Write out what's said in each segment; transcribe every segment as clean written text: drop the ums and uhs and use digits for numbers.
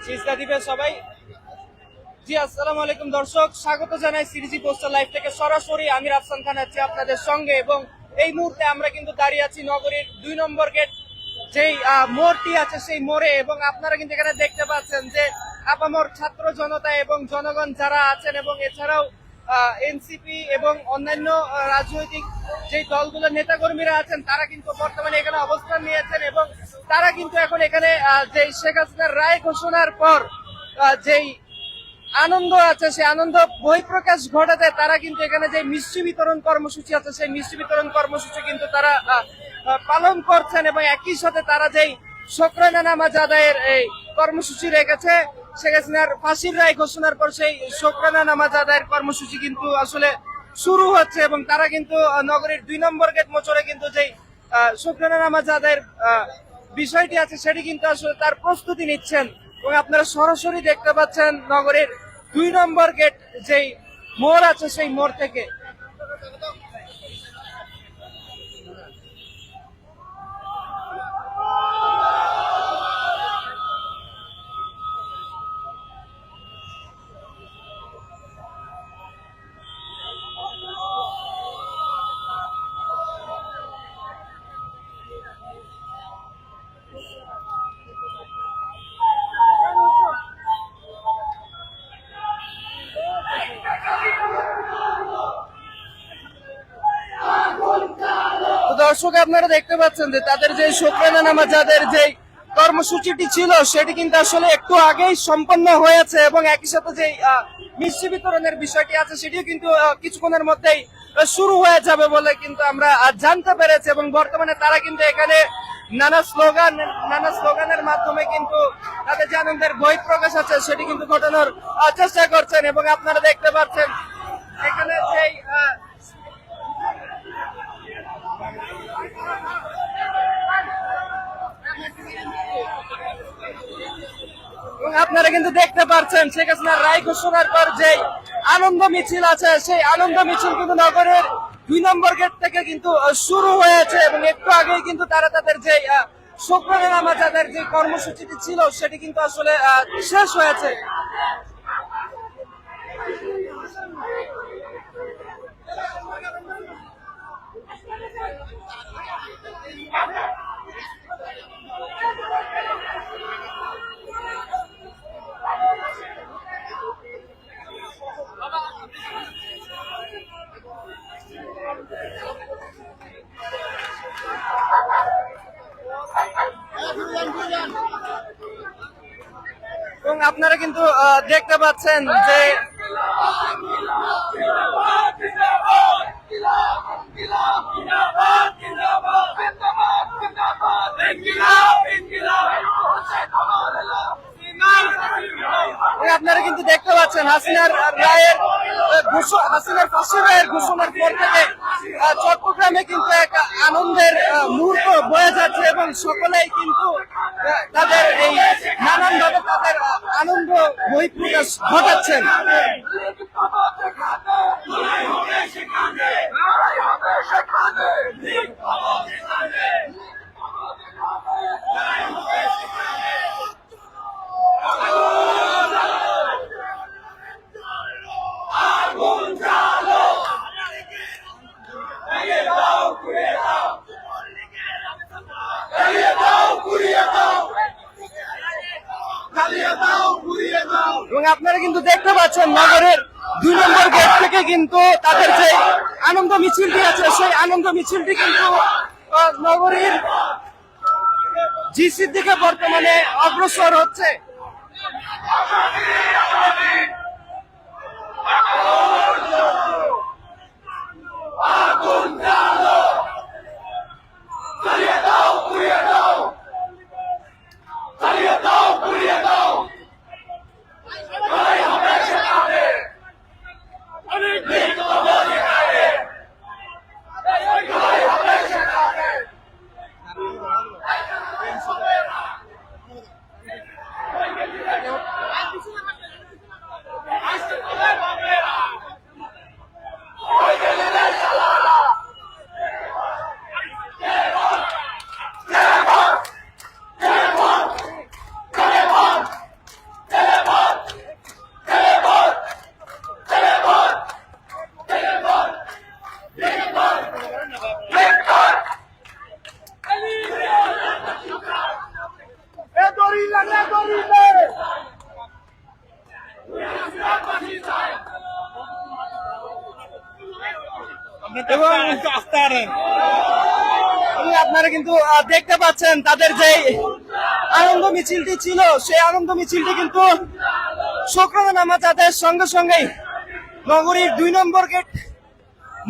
সিজদা দিবে সবাই। জি আসসালামু আলাইকুম দর্শক, স্বাগত জানাই সিরিজি পোস্টাল লাইভ থেকে সরাসরি। আমি রাফসান খান আছি আপনাদের সঙ্গে এবং এই মুহূর্তে আমরা কিন্তু দাঁড়িয়ে আছি নগরীর 2 নম্বর গেট যেই মোড়টি আছে সেই মোড়ে, এবং আপনারা কিন্তু এখানে দেখতে পাচ্ছেন যে আপামর ছাত্র জনতা এবং জনগণ যারা আছেন এবং এছাড়াও এনসিপি এবং অন্যান্য রাজনৈতিক যে দলগুলোর নেতাকর্মীরা আছেন তারা কিন্তু বর্তমানে এখানে অবস্থান নিয়েছেন এবং তারা কিন্তু এখন এখানে যে শেখ হাসিনার রায় ঘোষণার পর যেই আনন্দ আছে সেই আনন্দ বহিঃপ্রকাশ ঘটাতে তারা কিন্তু এখানে যে মিষ্টি বিতরণ কর্মসূচি আছে সেই মিষ্টি বিতরণ কর্মসূচি কিন্তু তারা পালন করছেন এবং একই সাথে তারা যেই শুকরানা নামাজ আদায়ের এই কর্মসূচি রেখেছে শেখ হাসিনার ফাঁসির রায় ঘোষণার পর সেই শুকরানা নামাজ আদায়ের কর্মসূচি কিন্তু আসলে শুরু হচ্ছে এবং তারা কিন্তু নগরীর 2 নম্বর গেট মোচরে কিন্তু যেই শুকরানা নামাজ আদায়ের বিষয়টি আছে সেটি কিন্তু আসলে তার প্রস্তুতি নিচ্ছেন এবং আপনারা সরাসরি দেখতে পাচ্ছেন নগরের 2 নম্বর গেট যেই মোড় আছে সেই মোড় থেকে। দর্শক আপনারা দেখতে পাচ্ছেন যে তাদের যে শুকরানা নামাজের যে কর্মসূচিটি ছিল সেটি কিন্তু আসলে একটু আগেই সম্পন্ন হয়েছে এবং একই সাথে যে মিষ্টি বিতরণের বিষয়টি আছে সেটিও কিন্তু কিছুক্ষণের মধ্যেই শুরু হয়ে যাবে বলে কিন্তু আমরা জানতে পেরেছি এবং বর্তমানে তারা কিন্তু এখানে নানা স্লোগানের মাধ্যমে কিন্তু তাদের যে আনন্দের বহিঃপ্রকাশ আছে সেটি কিন্তু ঘটানোর চেষ্টা করছেন এবং আপনারা দেখতে পাচ্ছেন এখানে যেই আপনারা কিন্তু দেখতে পাচ্ছেন শেখ হাসিনার রায় ঘোষণার পর যে আনন্দ মিছিল আছে সেই আনন্দ মিছিল কিন্তু নগরের 2 নম্বর গেট থেকে কিন্তু শুরু হয়েছে এবং একটু আগেই কিন্তু তারা তাদের যে শুকরানা নামাজ আদায়ের যে কর্মসূচিটি ছিল সেটি কিন্তু আসলে শেষ হয়েছে। এবং আপনারা কিন্তু দেখতে পাচ্ছেন যে আপনারা কিন্তু দেখতে পাচ্ছেন হাসিনার ফাঁসির রায়ের ঘোষণার পর থেকে চট্টগ্রামে কিন্তু এক আনন্দের মুহূর্ত বয়ে যাচ্ছে এবং সকলেই কিন্তু তাদের এই নানানভাবে তাদের আনন্দ বহিঃপ্রকাশ ঘটাচ্ছেন। এবং আপনারা কিন্তু দেখতে পাচ্ছেন নগরের 2 নম্বর গেট থেকে কিন্তু তাদের যে আনন্দ মিছিলটি আছে সেই আনন্দ মিছিলটি কিন্তু নগরীর জিসির দিকে বর্তমানে অগ্রসর হচ্ছে। এবং আপনারা কিন্তু দেখতে পাচ্ছেন তাদের যে আনন্দ মিছিলটি ছিল, সেই আনন্দ মিছিলটি কিন্তু শুকরানা নামাজ আদায়ের সঙ্গে সঙ্গেই নগরীর 2 নম্বর গেট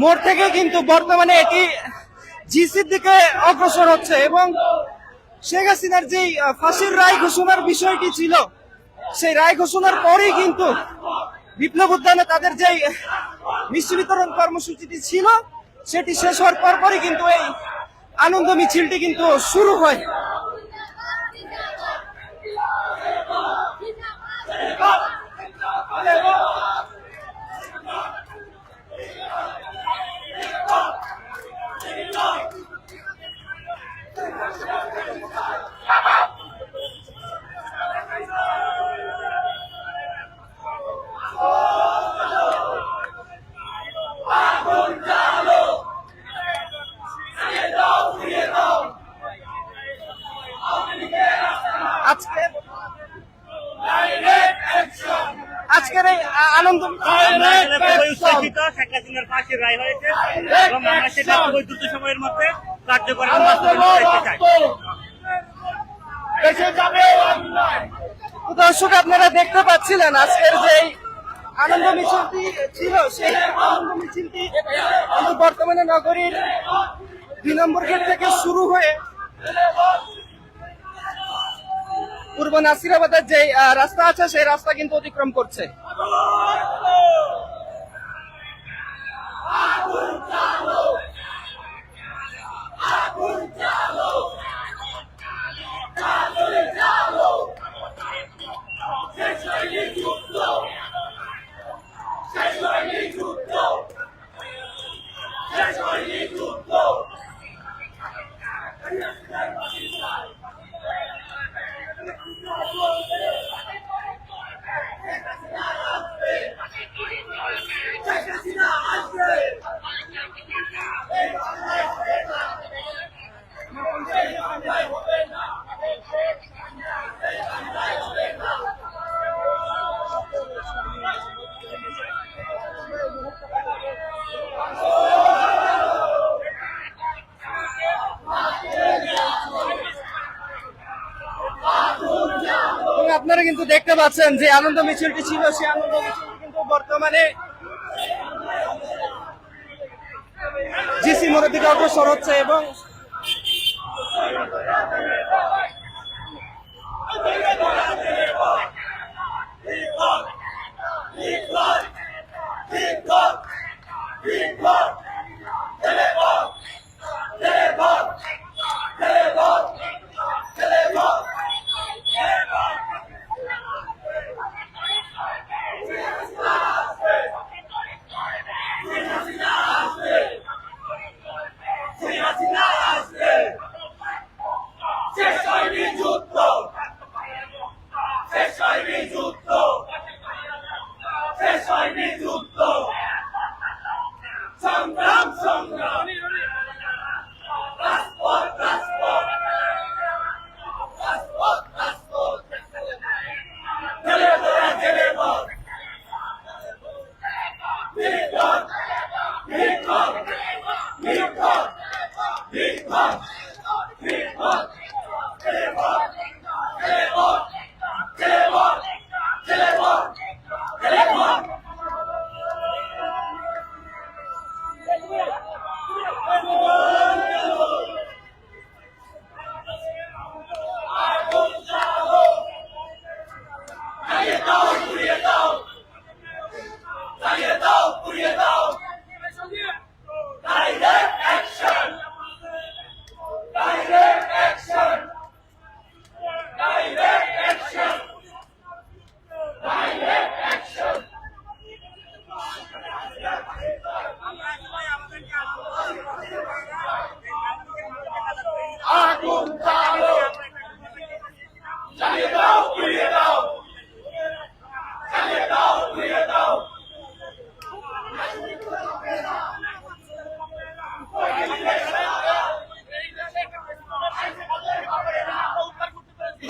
মোড় থেকে কিন্তু বর্তমানে এটি জিসির দিকে অগ্রসর হচ্ছে। এবং শেখ হাসিনার যে ফাঁসির রায় ঘোষণার বিষয়টি ছিল, সেই রায় ঘোষণার পরেই কিন্তু বিপ্লব উদ্যানে তাদের যে মিষ্টি বিতরণ কর্মসূচিটি ছিল, সেটি শেষ হওয়ার পরপরই কিন্তু এই আনন্দ মিছিলটি কিন্তু শুরু হয়। আজকের এই আনন্দ শেখ হাসিনার ফাঁসির রায় হয়েছে এবং আমরা সেটা খুবই দ্রুত সময়ের মধ্যে কার্যকর করতে চাই। দর্শক, আপনারা দেখতে পাচ্ছিলেন আজকের যে আনন্দ মিছিলটি ছিল, সেই আনন্দ মিছিলটি কিন্তু বর্তমানে নগরীর 2 নম্বর গেট থেকে শুরু হয়ে পূর্ব নাসিরাবাদের যে রাস্তা আছে, সেই রাস্তা কিন্তু অতিক্রম করছে। আপনারা কিন্তু দেখতে পাচ্ছেন যে আনন্দ মিছিলটি ছিল, সেই আনন্দ মিছিলটি কিন্তু বর্তমানে জিসি মোড়ের দিকে অগ্রসর হচ্ছে। এবং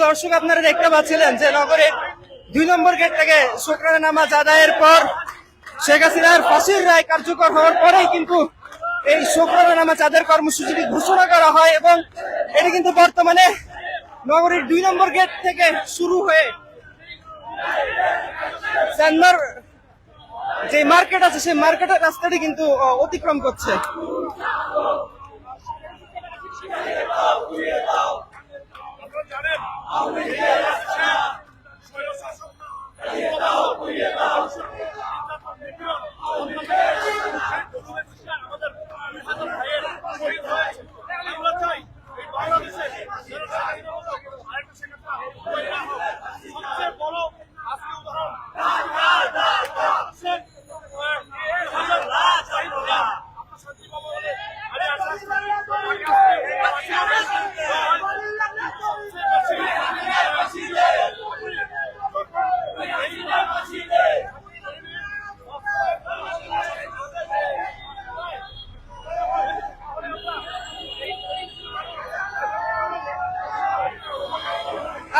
দর্শক, আপনারা দেখতে পাচ্ছিলেন যে নগরের 2 নম্বর গেট থেকে শুকরানা নামাজ আদায়ের পর শেখ হাসিনার ফাঁসির রায় কার্যকর হওয়ার পরেই কিন্তু এই শুক্রবার নামাজ আদায়ের কর্মসূচিটি ঘোষণা করা হয় এবং এটি কিন্তু বর্তমানে নগরীর 2 নম্বর গেট থেকে শুরু হয়ে চান্নার যে মার্কেট আছে সেই মার্কেটের রাস্তাটি কিন্তু অতিক্রম করছে।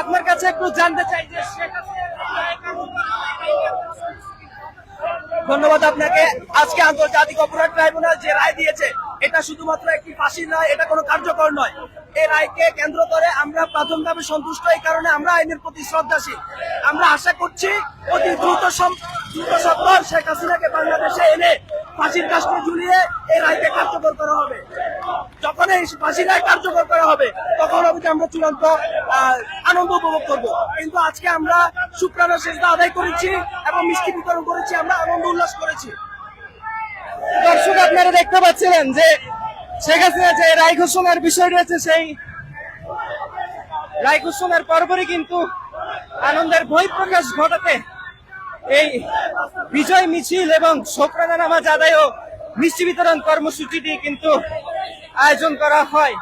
আপনার কাছে একটু জানতে চাই যে ধন্যবাদ আপনাকে। আজকে আন্তর্জাতিক অপরাধ ট্রাইব্যুনাল যে রায় দিয়েছে এটা শুধুমাত্র একটি ফাঁসি নয়, এটা কোনো কার্যকর নয়। এই রায়কে কেন্দ্র করে আমরা প্রাথমিকভাবে সন্তুষ্ট, এই কারণে আমরা আইনের প্রতি শ্রদ্ধাশীল। আমরা আশা করছি অতি দ্রুত সত্বর শেখ হাসিনাকে বাংলাদেশে এনে ফাঁসির কাস্টে ঝুলিয়ে এই রায়কে কার্যকর করা হবে। যখন এই ফাঁসি রায় কার্যকর করা হবে তখন অবধি আমরা চূড়ান্ত আনন্দ উপভোগ করবো। কিন্তু আজকে আমরা শুকরানা সেজদা আদায় করেছি এবং মিষ্টি বিতরণ করেছি, আমরা আনন্দ উল্লাস করেছি। দর্শক আপনারা দেখতে পাচ্ছিলেন যে শেখ হাসিনা যে রায় ঘোষণার বিষয় রয়েছে, সেই রায় ঘোষণার পরপরই কিন্তু আনন্দের বহিঃপ্রকাশ ঘটাতে এই বিজয় মিছিল এবং শুকরানা নামাজ আদায় ও মিষ্টি বিতরণ কর্মসূচিটি কিন্তু আয়োজন করা হয়।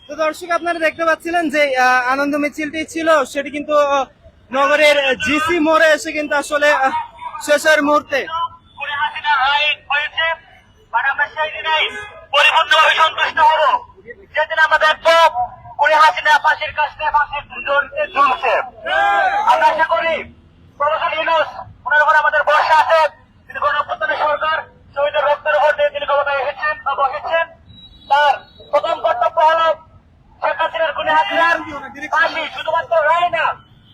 তো দর্শক আপনারা দেখতে পাচ্ছিলেন যে আনন্দ মিছিলটি ছিল সেটি কিন্তু নগরের জিসি মোড়ে এসে কিন্তু আসলে শেষের মুহূর্তে পরিপূর্ণভাবে সন্তুষ্ট হব যেদিন আমরা দেখবো কুড়ি হাসিনা ফাঁসির কাছে ফাঁসির ঝুলছে। আমরা আশা করি প্রফেসর ইউনূস ওনার উপর আমাদের ভরসা আছে। তিনি গণঅভ্যুত্থানের সরকার শহীদের রক্তের উপর দিয়ে তিনি ক্ষমতায় এসেছেন বা বসেছেন। তার প্রথম কর্তব্য হল শেখ হাসিনার খুনি হাসিনার ফাঁসি শুধুমাত্র রায় না,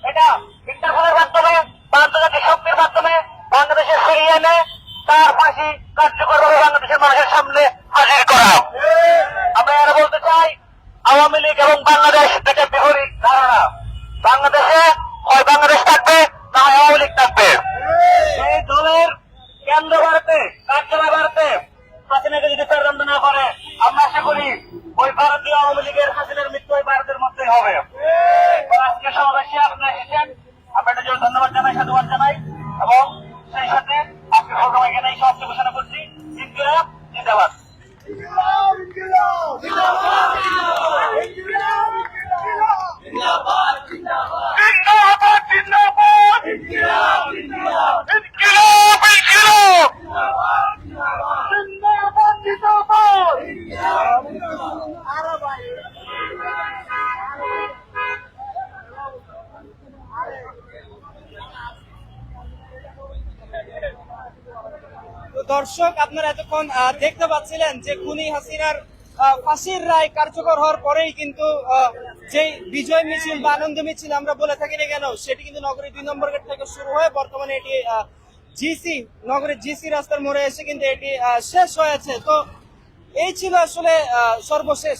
এটা ইন্টারপোলের মাধ্যমে আন্তর্জাতিক শক্তির মাধ্যমে বাংলাদেশে ফিরিয়ে এনে তার ফাঁসি কার্যকরভাবে বাংলাদেশের মানুষের সামনে হাজির করা। আমরা এরা বলতে চাই, আওয়ামী লীগ এবং বাংলাদেশ দুটো বিপরীত ধারণা। বাংলাদেশে হয় বাংলাদেশ থাকবে, না হয় আওয়ামী লীগ থাকবে। এই দলের কেন্দ্র ভারতে, কার্যালয় ভারতে হাসিনাকে যদি ফেরদণ্ড না করে, আমরা আশা করি ওই ভারতীয় আওয়ামী লীগের হাসিনার মৃত্যু ওই ভারতের মধ্যেই হবে। আজকে সমাবেশে আপনারা এসেছেন, আপনাদের জন্য ধন্যবাদ জানাই, সাধুবাদ জানাই, এবং সেই সাথে আজকে প্রোগ্রাম এখানেই সমাপ্তি ঘোষণা করছি। ইনকিলাব জিন্দাবাদ। জিন্দাবাদ, জিন্দাবাদ, ইনকিলাব, ইনকিলাব, জিন্দাবাদ, জিন্দাবাদ। তো দর্শক, আপনারা এতক্ষণ দেখতে পাচ্ছিলেন যে খুনি হাসিনার ফাঁসির রায় কার্যকর হওয়ার পরেই কিন্তু যে বিজয় মিছিল বা আনন্দ মিছিল আমরা বলে থাকি না কেন, সেটি কিন্তু নগরীর 2 নম্বর গেট থেকে শুরু হয়ে বর্তমানে এটি নগরের জিসি রাস্তার মোড়ে এসে কিন্তু এটি শেষ হয়েছে। তো এই ছিল আসলে সর্বশেষ